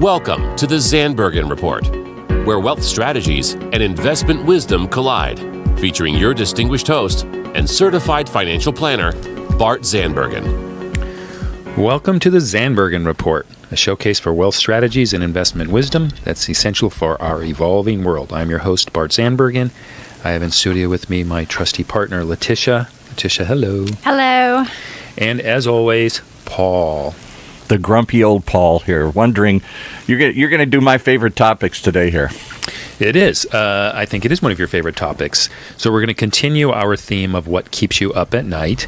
Welcome to the Zandbergen Report, where wealth strategies and investment wisdom collide, featuring your distinguished host and certified financial planner, Bart Zandbergen. Welcome to the Zandbergen Report, a showcase for wealth strategies and investment wisdom that's essential for our evolving world. I'm your host, Bart Zandbergen. I have in studio with me my trusty partner, Letitia. Letitia, hello. Hello. And as always, Paul. The grumpy old Paul here, wondering, you're going to do my favorite topics today here. It is. I think it is one of your favorite topics. So we're going to continue our theme of what keeps you up at night,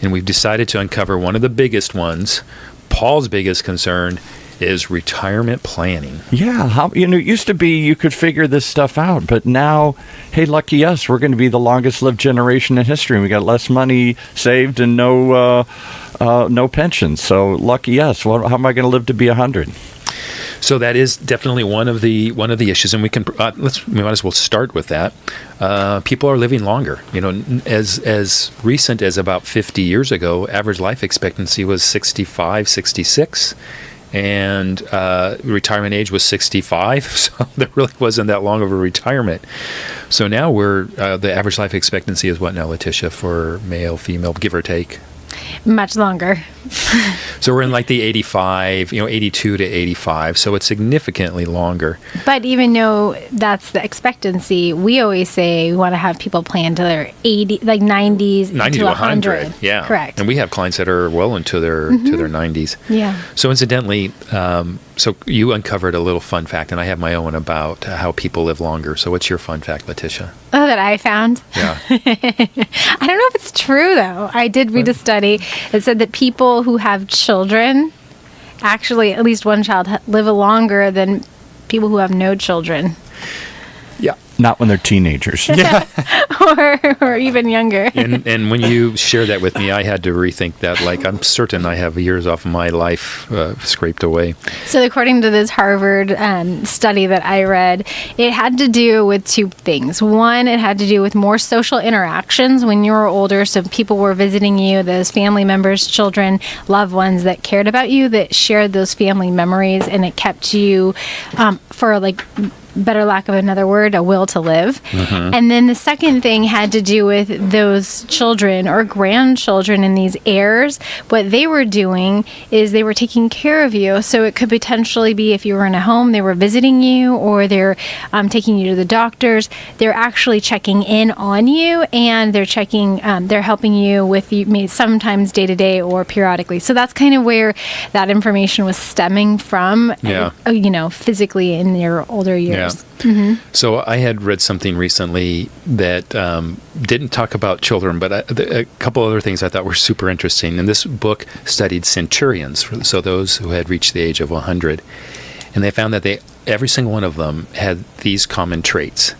and we've decided to uncover one of the biggest ones. Paul's biggest concern is retirement planning. Yeah, it used to be you could figure this stuff out, but now, hey, lucky us, we're going to be the longest lived generation in history, and we got less money saved and no pension. So lucky us. How am I going to live to be 100? So that is definitely one of the issues, and we might as well start with that. People are living longer. As recent as about 50 years ago, average life expectancy was 65, 66. And retirement age was 65, so there really wasn't that long of a retirement. So now the average life expectancy is what now, Letitia, for male, female, give or take? Much longer. So we're in like the 85, 82 to 85, so it's significantly longer. But even though that's the expectancy, we always say we want to have people plan to their 90s 90 to 100. Yeah. Correct. And we have clients that are well into their 90s. Yeah. So incidentally, so you uncovered a little fun fact, and I have my own about how people live longer. So what's your fun fact, Letitia? Oh, that I found? Yeah. I don't know if it's true, though. I did read a study that said that people who have children, actually at least one child, live longer than people who have no children. Yeah. Not when they're teenagers. Yeah. or even younger. And when you shared that with me, I had to rethink that. Like, I'm certain I have years off of my life scraped away. So according to this Harvard study that I read, it had to do with two things. One, it had to do with more social interactions when you were older. So people were visiting you, those family members, children, loved ones that cared about you, that shared those family memories, and it kept you, for better lack of another word, a will to live. Mm-hmm. And then the second thing had to do with those children or grandchildren and these heirs. What they were doing is they were taking care of you. So it could potentially be if you were in a home, they were visiting you, or they're taking you to the doctors. They're actually checking in on you, and they're helping you with sometimes day to day or periodically. So that's kind of where that information was stemming from, physically in your older years. Yeah. Mm-hmm. So I had read something recently that didn't talk about children, but a couple other things I thought were super interesting. And this book studied Centurions, so those who had reached the age of 100. And they found that every single one of them had these common traits.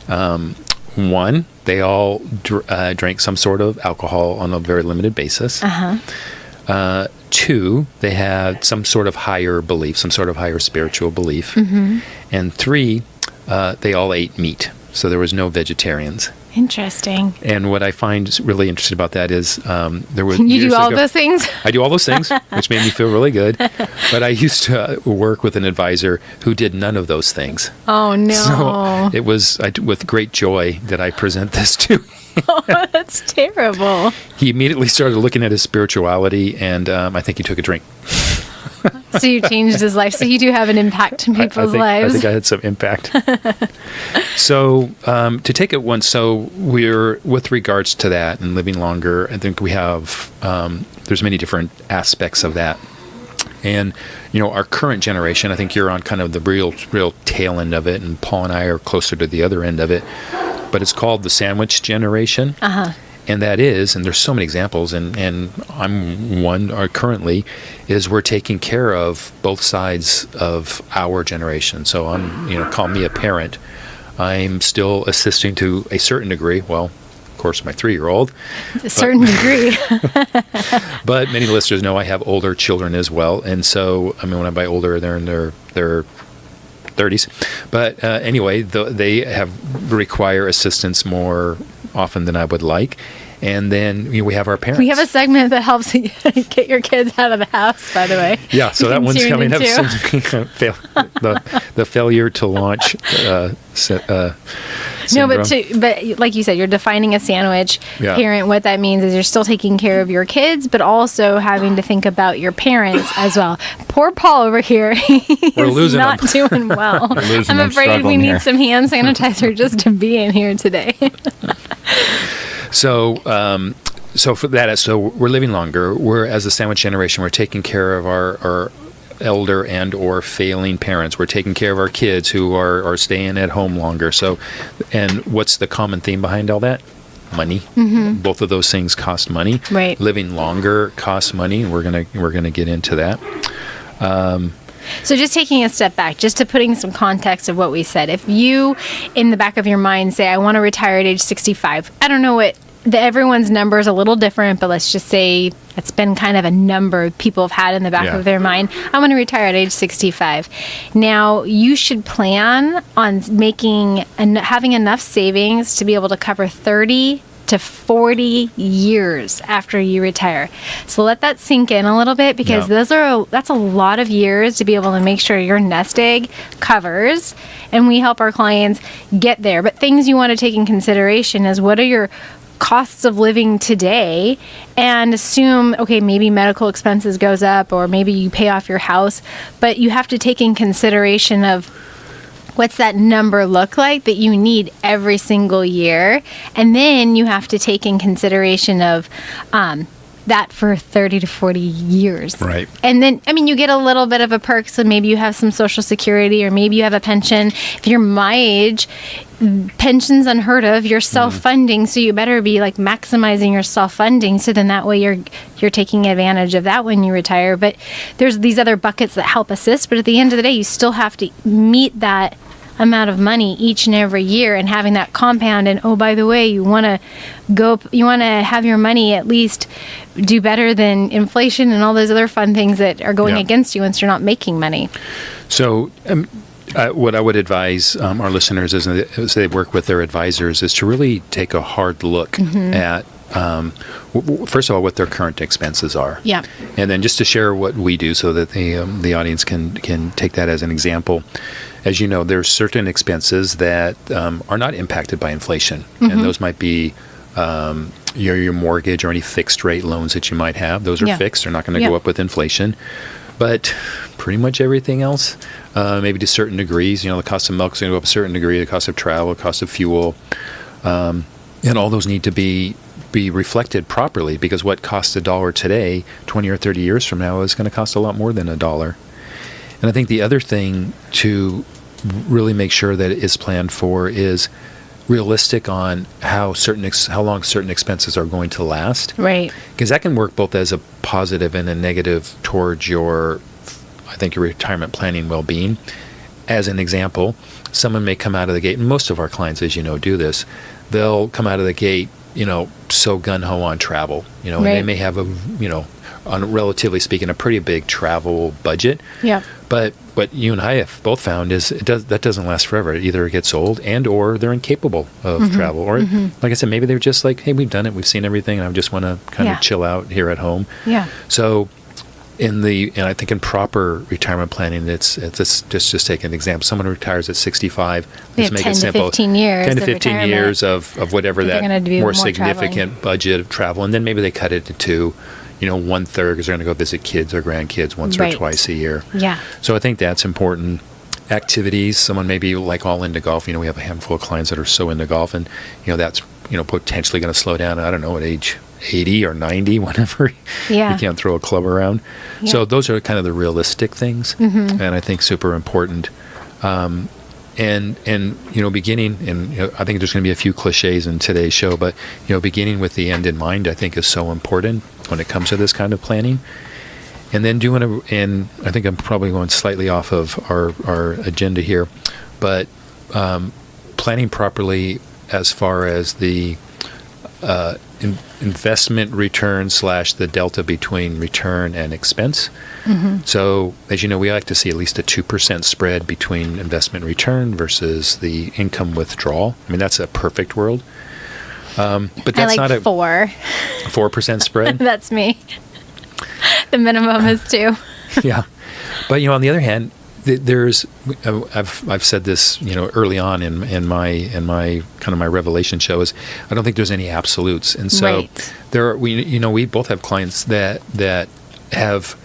One, they all drank some sort of alcohol on a very limited basis. Uh-huh. Two, they had some sort of higher belief, some sort of higher spiritual belief. Mm-hmm. And three, they all ate meat. So there was no vegetarians. Interesting. And what I find really interesting about that is there was... You do all those things? I do all those things, which made me feel really good. But I used to work with an advisor who did none of those things. Oh, no. So it was with great joy that I present this to him. Oh, that's terrible. He immediately started looking at his spirituality, and I think he took a drink. So you changed his life. So you do have an impact in people's lives. I think I had some impact. So to take it one, so we're, with regards to that and living longer, I think we have, there's many different aspects of that. And, our current generation, I think you're on kind of the real tail end of it, and Paul and I are closer to the other end of it. But it's called the sandwich generation. Uh-huh. And that is, and there's so many examples, and I'm one currently, is we're taking care of both sides of our generation. So I'm, call me a parent. I'm still assisting to a certain degree. Well, of course, my 3-year-old. A certain degree. But many listeners know I have older children as well. And so, when I by older, they're in their 30s. But anyway, they require assistance more often than I would like. And then we have our parents. We have a segment that helps you get your kids out of the house, by the way. Yeah, so that one's Tune coming up into. soon. The failure to launch No, syndrome. but like you said, you're defining a sandwich Yeah. parent. What that means is you're still taking care of your kids, but also having to think about your parents as well. Poor Paul over here, We're he's losing not him. doing well. losing I'm him, afraid we struggling need here. some hand sanitizer just to be in here today. So for that, so we're living longer. We're, as a sandwich generation, we're taking care of our elder and or failing parents. We're taking care of our kids who are staying at home longer. So, and what's the common theme behind all that? Money. Both of those things cost money. Right. Living longer costs money. We're gonna get into that. So just taking a step back, just to putting some context of what we said. If you, in the back of your mind, say, I want to retire at age 65, I don't know what, everyone's number is a little different, but let's just say it's been kind of a number people have had in the back Yeah. of their mind. I want to retire at age 65. Now, you should plan on making and having enough savings to be able to cover 30 to 40 years after you retire. So let that sink in a little bit, because Yeah. that's a lot of years to be able to make sure your nest egg covers, and we help our clients get there. But things you want to take in consideration is, what are your costs of living today, and assume, okay, maybe medical expenses goes up, or maybe you pay off your house, but you have to take in consideration of what's that number look like that you need every single year. And then you have to take in consideration of that for 30 to 40 years. Right. And then, I mean, you get a little bit of a perk. So maybe you have some Social Security, or maybe you have a pension. If you're my age, pension's unheard of. You're self-funding, so you better be like maximizing your self-funding. So then that way you're taking advantage of that when you retire. But there's these other buckets that help assist. But at the end of the day, you still have to meet that amount of money each and every year, and having that compound. And oh, by the way, you want to have your money at least do better than inflation and all those other fun things that are going Yeah. against you once you're not making money. So, what I would advise our listeners is, as they work with their advisors, is to really take a hard look at, first of all, what their current expenses are. Yeah. And then just to share what we do, so that the audience can take that as an example. As you know, there's certain expenses that are not impacted by inflation, and those might be your mortgage or any fixed rate loans that you might have. Those are Yeah. fixed; they're not going to Yeah. go up with inflation. But pretty much everything else, maybe to certain degrees, the cost of milk is going to go up a certain degree, the cost of travel, the cost of fuel, and all those need to be reflected properly, because what costs $1 today, 20 or 30 years from now, is going to cost a lot more than $1. And I think the other thing to really make sure that it is planned for is realistic on how long certain expenses are going to last. Right. Because that can work both as a positive and a negative towards your retirement planning well-being. As an example, someone may come out of the gate, and most of our clients, as you know, do this. They'll come out of the gate, so gun-ho on travel, and they Right. may have on relatively speaking, a pretty big travel budget. Yeah. But what you and I have both found is that doesn't last forever. Either it gets old, and or they're incapable of travel, or like I said, maybe they're just like, hey, we've done it, we've seen everything, and I just want to kind Yeah. of chill out here at home. Yeah. So, and I think in proper retirement planning, it's just take an example. Someone retires at 65. They Let's have make 10 it to simple. 15 years 10 to of 15 retirement. years of whatever They're that gonna do more more significant budget of travel, and then maybe they cut it to 1/3, because they're going to go visit kids or grandkids once Right. or twice a year. Yeah. So I think that's important. Activities, someone may be like all into golf. We have a handful of clients that are so into golf, and that's potentially going to slow down, I don't know, at age 80 or 90, whenever Yeah. you can't throw a club around. Yeah. So those are kind of the realistic things, and I think super important. And beginning, and I think there's going to be a few cliches in today's show, but beginning with the end in mind, I think, is so important when it comes to this kind of planning. And then and I think I'm probably going slightly off of our agenda here, but planning properly as far as the investment return / the delta between return and expense. So, as you know, we like to see at least a 2% spread between investment return versus the income withdrawal. I mean, that's a perfect world. But I that's like not a 4%. spread. That's me. The minimum is 2. Yeah. But, on the other hand, there's, I've said this, early on in my kind of my revelation show is I don't think there's any absolutes. And so Right. we both have clients that have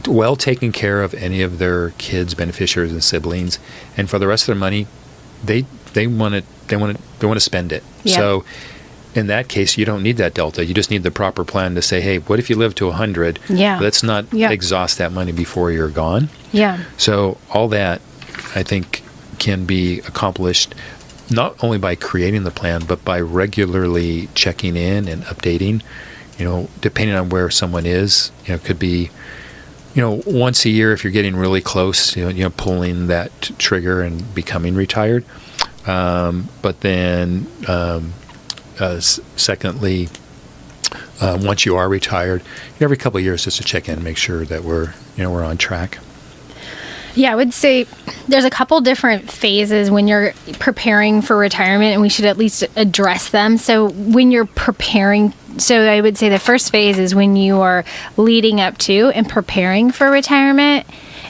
well taken care of any of their kids, beneficiaries, and siblings. And for the rest of their money, they want to spend it. Yeah. So in that case, you don't need that delta. You just need the proper plan to say, hey, what if you live to 100? Yeah. Let's not Yeah. exhaust that money before you're gone. Yeah. So all that, I think, can be accomplished not only by creating the plan, but by regularly checking in and updating. Depending on where someone is, could be, once a year if you're getting really close, pulling that trigger and becoming retired. But then, secondly, once you are retired, every couple of years just to check in and make sure that we're on track. Yeah, I would say there's a couple different phases when you're preparing for retirement, and we should at least address them. So when you're preparing, so I would say the first phase is when you are leading up to and preparing for retirement,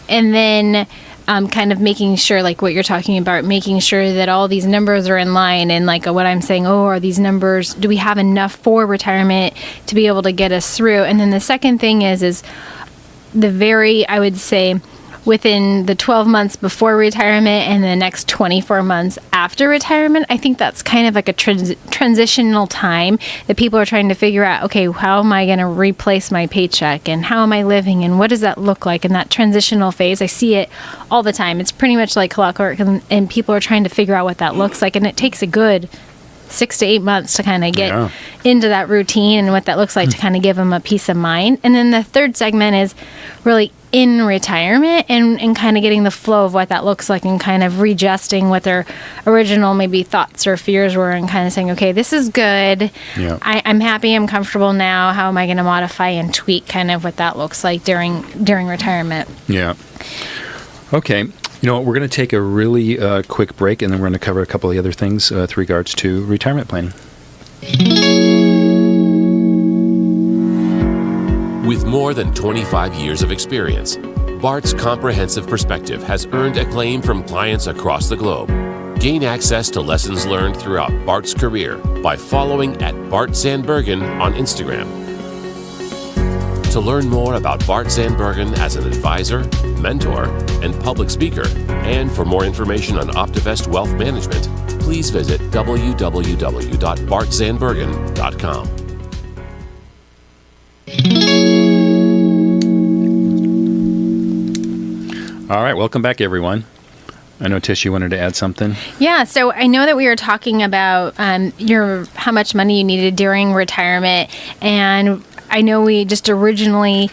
and then kind of making sure, like what you're talking about, making sure that all these numbers are in line, and like what I'm saying, are these numbers, do we have enough for retirement to be able to get us through? And then the second thing is I would say, within the 12 months before retirement and the next 24 months after retirement, I think that's kind of like a transitional time that people are trying to figure out, okay, how am I going to replace my paycheck, and how am I living, and what does that look like in that transitional phase? I see it all the time. It's pretty much like clockwork, and people are trying to figure out what that looks like, and it takes a good 6 to 8 months to kind of get into that routine and what that looks like to kind of give them a peace of mind. And then the third segment is really in retirement and kind of getting the flow of what that looks like, and kind of readjusting what their original maybe thoughts or fears were, and kind of saying, okay, this is good. Yeah. I'm happy. I'm comfortable now. How am I going to modify and tweak kind of what that looks like during retirement? Yeah. Okay. We're going to take a really quick break, and then we're going to cover a couple of the other things with regards to retirement planning. With more than 25 years of experience, Bart's comprehensive perspective has earned acclaim from clients across the globe. Gain access to lessons learned throughout Bart's career by following at Bart Zandbergen on Instagram. To learn more about Bart Zandbergen as an advisor, mentor, and public speaker, and for more information on Optivest Wealth Management, please visit www.bartzandbergen.com. All right, welcome back, everyone. I know, Tish, you wanted to add something? Yeah, so I know that we were talking about how much money you needed during retirement, and I know we just originally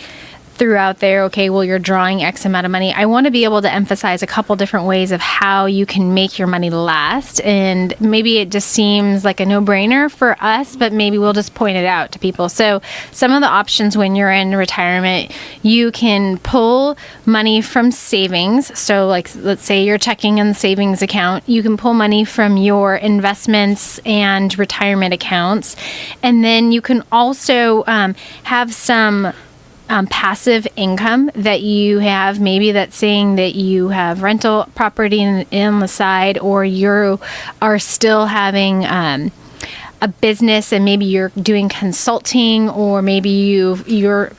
threw out there, okay, well, you're drawing X amount of money. I want to be able to emphasize a couple different ways of how you can make your money last. And maybe it just seems like a no-brainer for us, but maybe we'll just point it out to people. So some of the options when you're in retirement, you can pull money from savings. So like, let's say you're checking in the savings account. You can pull money from your investments and retirement accounts. And then you can also have some passive income that you have, maybe that's saying that you have rental property in the side, or you are still having a business, and maybe you're doing consulting, or maybe you're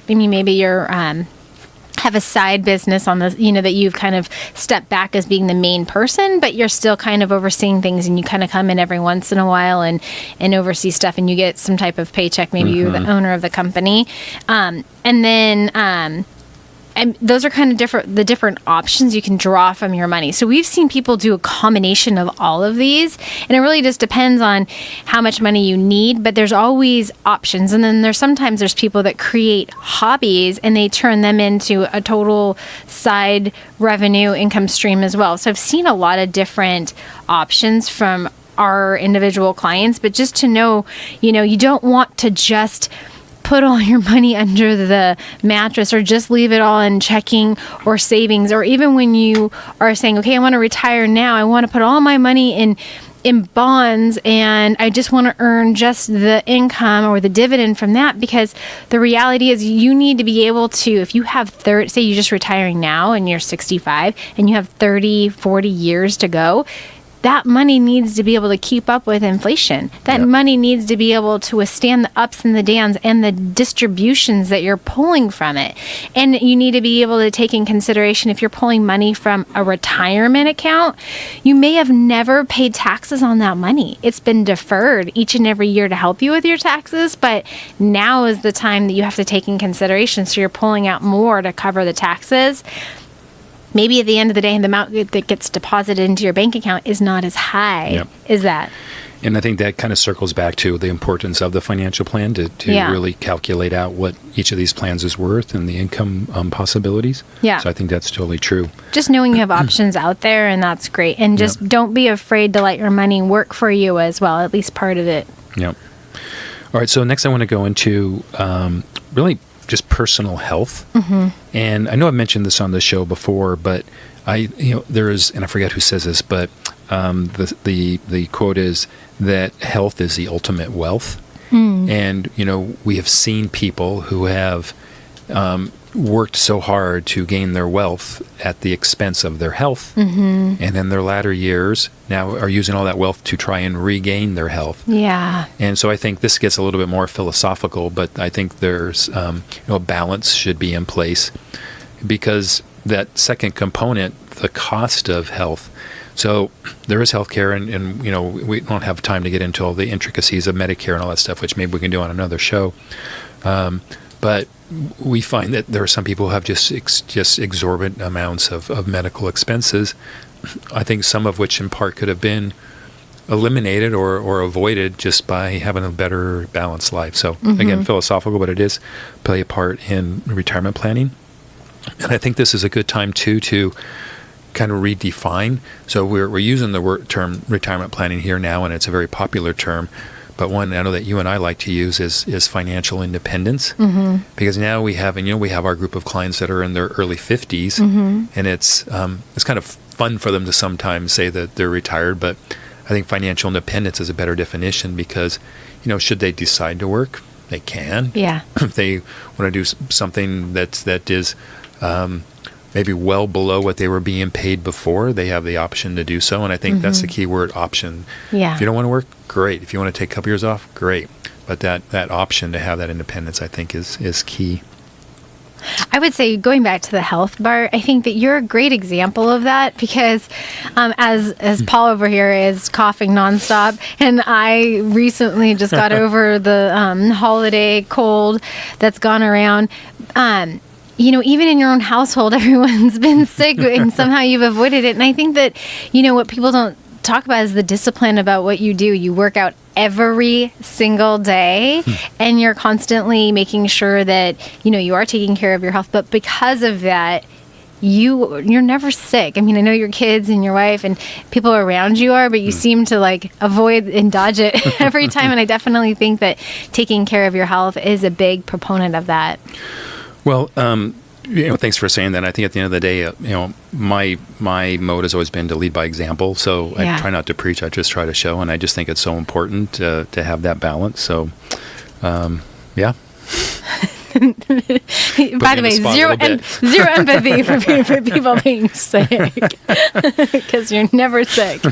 have a side business on the, that you've kind of stepped back as being the main person, but you're still kind of overseeing things, and you kind of come in every once in a while and oversee stuff, and you get some type of paycheck. Maybe you're the owner of the company. And those are kind of the different options you can draw from your money. So we've seen people do a combination of all of these, and it really just depends on how much money you need, but there's always options. And then there's people that create hobbies, and they turn them into a total side revenue income stream as well. So I've seen a lot of different options from our individual clients, but just to know, you don't want to just put all your money under the mattress, or just leave it all in checking or savings, or even when you are saying, okay, I want to retire now, I want to put all my money in bonds and I just want to earn just the income or the dividend from that, because the reality is you need to be able to, if you have say you're just retiring now and you're 65 and you have 30, 40 years to go, that money needs to be able to keep up with inflation. That money needs to be able to withstand the ups and the downs and the distributions that you're pulling from it. And you need to be able to take in consideration, if you're pulling money from a retirement account, you may have never paid taxes on that money. It's been deferred each and every year to help you with your taxes, but now is the time that you have to take in consideration. So you're pulling out more to cover the taxes. Maybe at the end of the day, the amount that gets deposited into your bank account is not as high as that. And I think that kind of circles back to the importance of the financial plan to really calculate out what each of these plans is worth and the income possibilities. Yeah. So I think that's totally true. Just knowing you have options out there, and that's great. And just don't be afraid to let your money work for you as well, at least part of it. Yep. All right. So next I want to go into really just personal health. And I know I've mentioned this on the show before, but there is, and I forget who says this, but the quote is that health is the ultimate wealth. And, we have seen people who have worked so hard to gain their wealth at the expense of their health. And in their latter years now are using all that wealth to try and regain their health. Yeah. And so I think this gets a little bit more philosophical, but I think there's, a balance should be in place, because that second component, the cost of health. So there is healthcare, and we don't have time to get into all the intricacies of Medicare and all that stuff, which maybe we can do on another show. But we find that there are some people who have just exorbitant amounts of medical expenses. I think some of which in part could have been eliminated or avoided just by having a better balanced life. So again, philosophical, but it is play a part in retirement planning. And I think this is a good time too to kind of redefine. So we're using the term retirement planning here now, and it's a very popular term. But one I know that you and I like to use is financial independence, because now we have our group of clients that are in their early 50s, and it's kind of fun for them to sometimes say that they're retired. But I think financial independence is a better definition, because should they decide to work, they can. Yeah. If they want to do something that is maybe well below what they were being paid before, they have the option to do so. And I think that's the key word, option. Yeah. If you don't want to work, great. If you want to take a couple years off, great. But that option to have that independence, I think, is key. I would say, going back to the health, Bart, I think that you're a great example of that, because as Paul over here is coughing nonstop, and I recently just got over the holiday cold that's gone around. Even in your own household, everyone's been sick, and somehow you've avoided it. And I think that, what people don't talk about is the discipline about what you do. You work out every single day, and you're constantly making sure that, you are taking care of your health. But because of that, you're never sick. I mean, I know your kids and your wife and people around you are, but you seem to avoid and dodge it every time. And I definitely think that taking care of your health is a big proponent of that. Well, thanks for saying that. I think at the end of the day, my mode has always been to lead by example. So I try not to preach. I just try to show, and I just think it's so important to have that balance. So, yeah. By the way, zero empathy for people being sick, because you're never sick.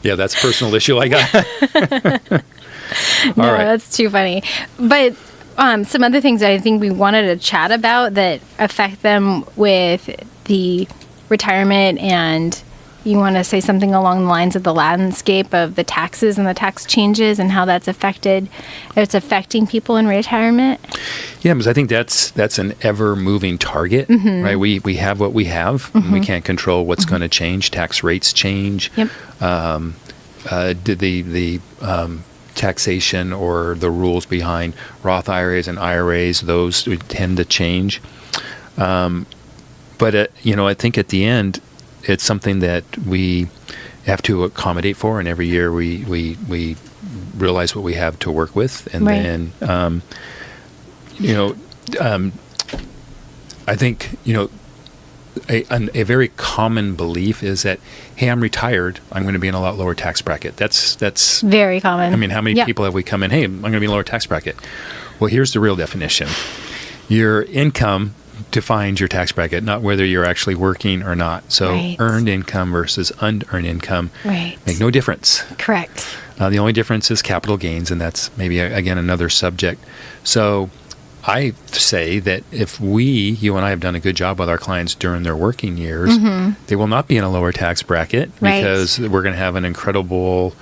Yeah, that's a personal issue I got. No, that's too funny. But some other things that I think we wanted to chat about that affect them with the retirement, and you want to say something along the lines of the landscape of the taxes and the tax changes and how it's affecting people in retirement. Yeah, because I think that's an ever-moving target, right? We have what we have, and we can't control what's going to change. Tax rates change. Yep. The taxation or the rules behind Roth IRAs and IRAs, those tend to change. But I think at the end, it's something that we have to accommodate for, and every year we realize what we have to work with, and then I think a very common belief is that, hey, I'm retired, I'm going to be in a lot lower tax bracket. That's very common. I mean, how many Yep. people have we come in, hey, I'm going to be in a lower tax bracket? Well, here's the real definition. Your income defines your tax bracket, not whether you're actually working or not. So Right. earned income versus unearned income Right. make no difference. Correct. The only difference is capital gains, and that's maybe, again, another subject. So I say that if you and I have done a good job with our clients during their working years, they will not be in a lower tax bracket Right. because we're going to have an incredible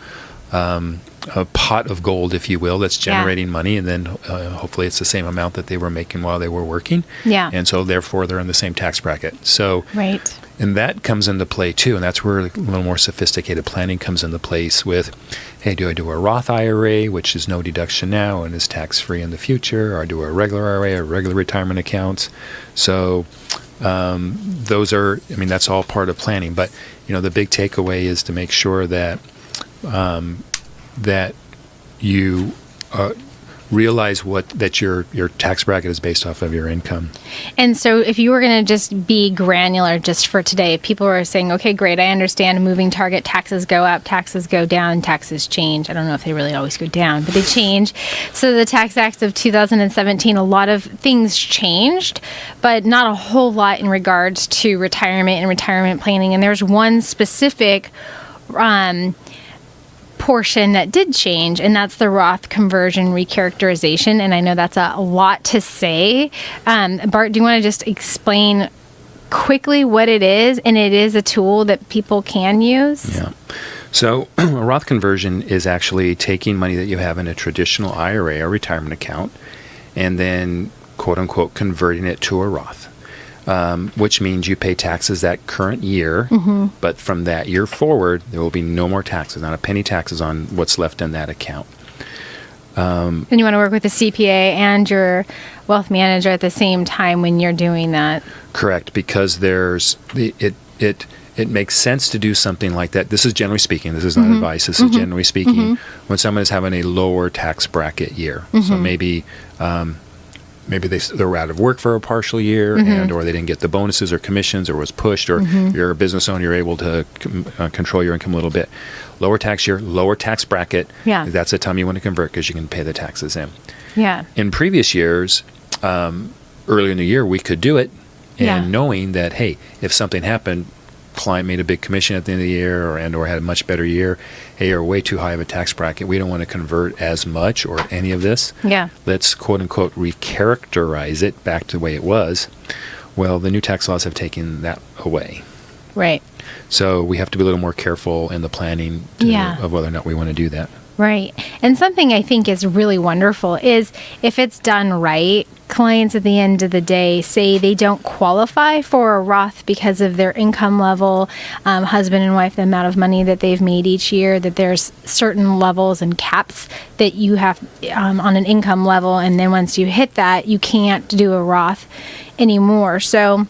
a pot of gold, if you will, that's generating money, and then hopefully it's the same amount that they were making while they were working. Yeah. And so therefore they're in the same tax bracket. So Right. and that comes into play too, and that's where a little more sophisticated planning comes into place with, hey, do I do a Roth IRA, which is no deduction now and is tax-free in the future, or do a regular IRA or regular retirement accounts? So those are, I mean, that's all part of planning. But, the big takeaway is to make sure that that you realize that your tax bracket is based off of your income. And so if you were going to just be granular just for today, people are saying, okay, great, I understand moving target, taxes go up, taxes go down, taxes change. I don't know if they really always go down, but they change. So the Tax Act of 2017, a lot of things changed, but not a whole lot in regards to retirement and retirement planning. And there's one specific portion that did change, and that's the Roth Conversion recharacterization. And I know that's a lot to say. Bart, do you want to just explain quickly what it is? And it is a tool that people can use. Yeah. So a Roth conversion is actually taking money that you have in a traditional IRA or retirement account and then, quote unquote, converting it to a Roth. Which means you pay taxes that current year, but from that year forward, there will be no more taxes, not a penny taxes on what's left in that account. And you want to work with a CPA and your wealth manager at the same time when you're doing that. Correct, because it makes sense to do something like that. This is generally speaking. This is not advice. This is generally speaking when someone is having a lower tax bracket year. So maybe they're out of work for a partial year, or they didn't get the bonuses or commissions, or was pushed, or you're a business owner, you're able to control your income a little bit. Lower tax year, lower tax bracket. Yeah. That's the time you want to convert because you can pay the taxes in. Yeah. In previous years, earlier in the year, we could do it, and knowing that, hey, if something happened, client made a big commission at the end of the year or had a much better year, hey, you're way too high of a tax bracket, we don't want to convert as much or any of this. Yeah. Let's quote unquote recharacterize it back to the way it was. Well, the new tax laws have taken that away. Right. So we have to be a little more careful in the planning of whether or not we want to do that. Right. And something I think is really wonderful is if it's done right, clients at the end of the day say they don't qualify for a Roth because of their income level, husband and wife, the amount of money that they've made each year, that there's certain levels and caps that you have on an income level. And then once you hit that, you can't do a Roth anymore. So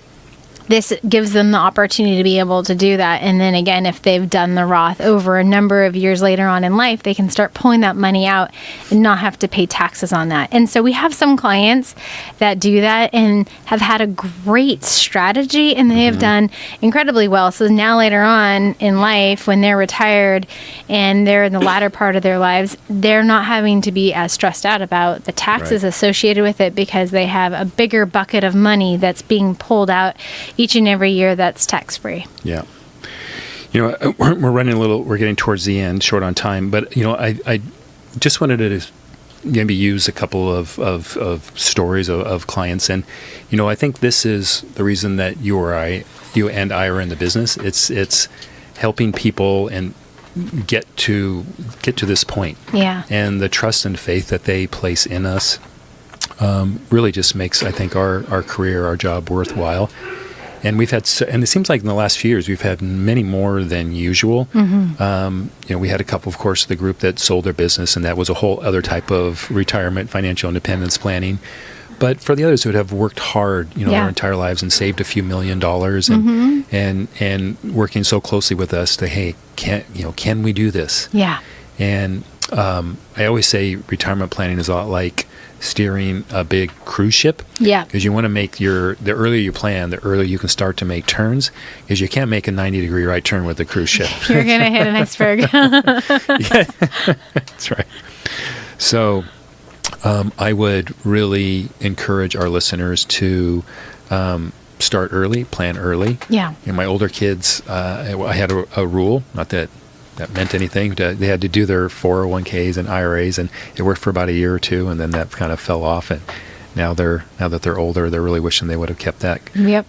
this gives them the opportunity to be able to do that. And then again, if they've done the Roth over a number of years later on in life, they can start pulling that money out and not have to pay taxes on that. And so we have some clients that do that and have had a great strategy, and they have done incredibly well. So now later on in life, when they're retired and they're in the latter part of their lives, they're not having to be as stressed out about the taxes associated with it because they have a bigger bucket of money that's being pulled out each and every year that's tax-free. Yeah. We're running we're getting towards the end, short on time, but, I just wanted to maybe use a couple of stories of clients. And, I think this is the reason that you and I are in the business. It's helping people and get to this point. Yeah. And the trust and faith that they place in us really just makes, I think, our career, our job worthwhile. And we've had, and it seems like in the last few years, we've had many more than usual. We had a couple, of course, the group that sold their business, and that was a whole other type of retirement, financial independence planning. But for the others who have worked hard, their entire lives and saved a few $1 million and working so closely with us to, hey, can we do this? Yeah. And I always say retirement planning is a lot like steering a big cruise ship. Yeah. Because you want to make the earlier you plan, the earlier you can start to make turns, because you can't make a 90-degree right turn with a cruise ship. You're going to hit an iceberg. Yeah, that's right. So I would really encourage our listeners to start early, plan early. Yeah. And my older kids, I had a rule, not that meant anything. They had to do their 401ks and IRAs, and it worked for about a year or two, and then that kind of fell off. And now that they're older, they're really wishing they would have kept that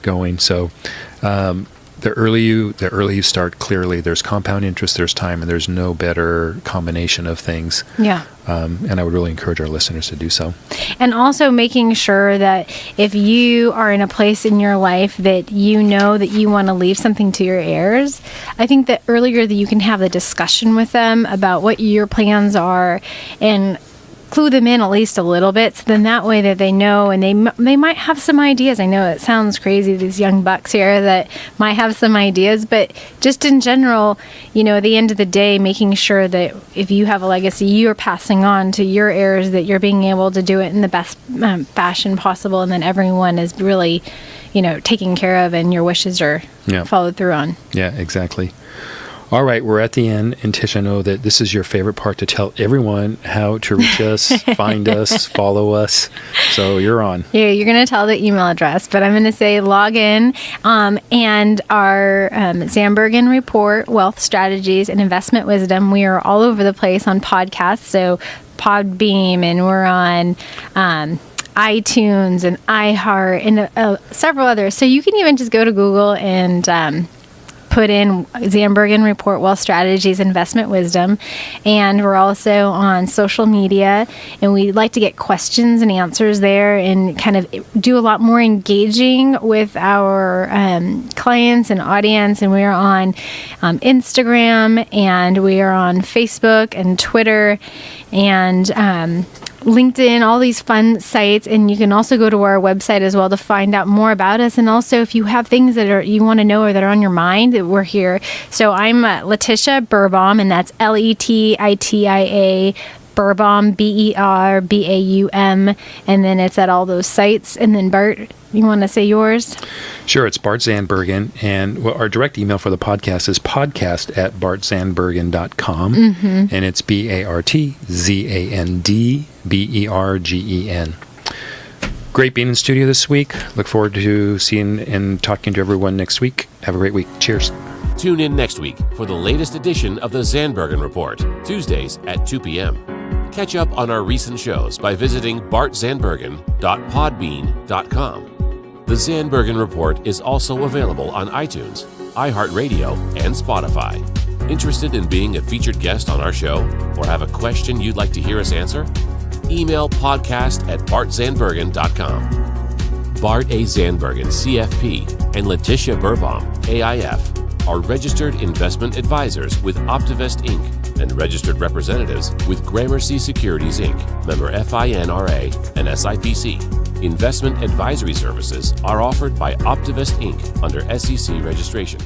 going. So the early you start, clearly there's compound interest, there's time, and there's no better combination of things. Yeah. And I would really encourage our listeners to do so. And also making sure that if you are in a place in your life that you know that you want to leave something to your heirs, I think that earlier that you can have the discussion with them about what your plans are and clue them in at least a little bit, so then that way that they know, and they might have some ideas. I know it sounds crazy, these young bucks here that might have some ideas, but just in general, at the end of the day, making sure that if you have a legacy you're passing on to your heirs, that you're being able to do it in the best fashion possible, and then everyone is really taken care of and your wishes are followed through on. Yeah, exactly. All right, we're at the end, and Tish, I know that this is your favorite part, to tell everyone how to reach us, find us, follow us. So you're on. Yeah, you're going to tell the email address, but I'm going to say log in, and our Zandbergen Report, Wealth Strategies, and Investment Wisdom. We are all over the place on podcasts, so Podbeam, and we're on iTunes and iHeart and several others. So you can even just go to Google and put in Zandbergen Report, Wealth Strategies, Investment Wisdom. And we're also on social media, and we like to get questions and answers there and kind of do a lot more engaging with our clients and audience. And we are on Instagram, and we are on Facebook and Twitter and LinkedIn, all these fun sites. And you can also go to our website as well to find out more about us. And also, if you have things that you want to know or that are on your mind, that we're here. So I'm Letitia Birbaum, and that's Letitia Birbaum, Berbaum, and then it's at all those sites. And then Bart, you want to say yours? Sure, it's Bart Zandbergen, and our direct email for the podcast is podcast@bartzandbergen.com, and it's BartzandBergen. Great being in studio this week. Look forward to seeing and talking to everyone next week. Have a great week. Cheers. Tune in next week for the latest edition of the Zandbergen Report, Tuesdays at 2 p.m. Catch up on our recent shows by visiting bartzandbergen.podbean.com. The Zandbergen Report is also available on iTunes, iHeartRadio, and Spotify. Interested in being a featured guest on our show, or have a question you'd like to hear us answer? Email podcast@bartzandbergen.com. Bart A. Zandbergen, CFP, and Letitia Birbaum, AIF, are registered investment advisors with Optivest Inc. and registered representatives with Gramercy Securities Inc., member FINRA and SIPC. Investment advisory services are offered by Optivest Inc. under SEC registration.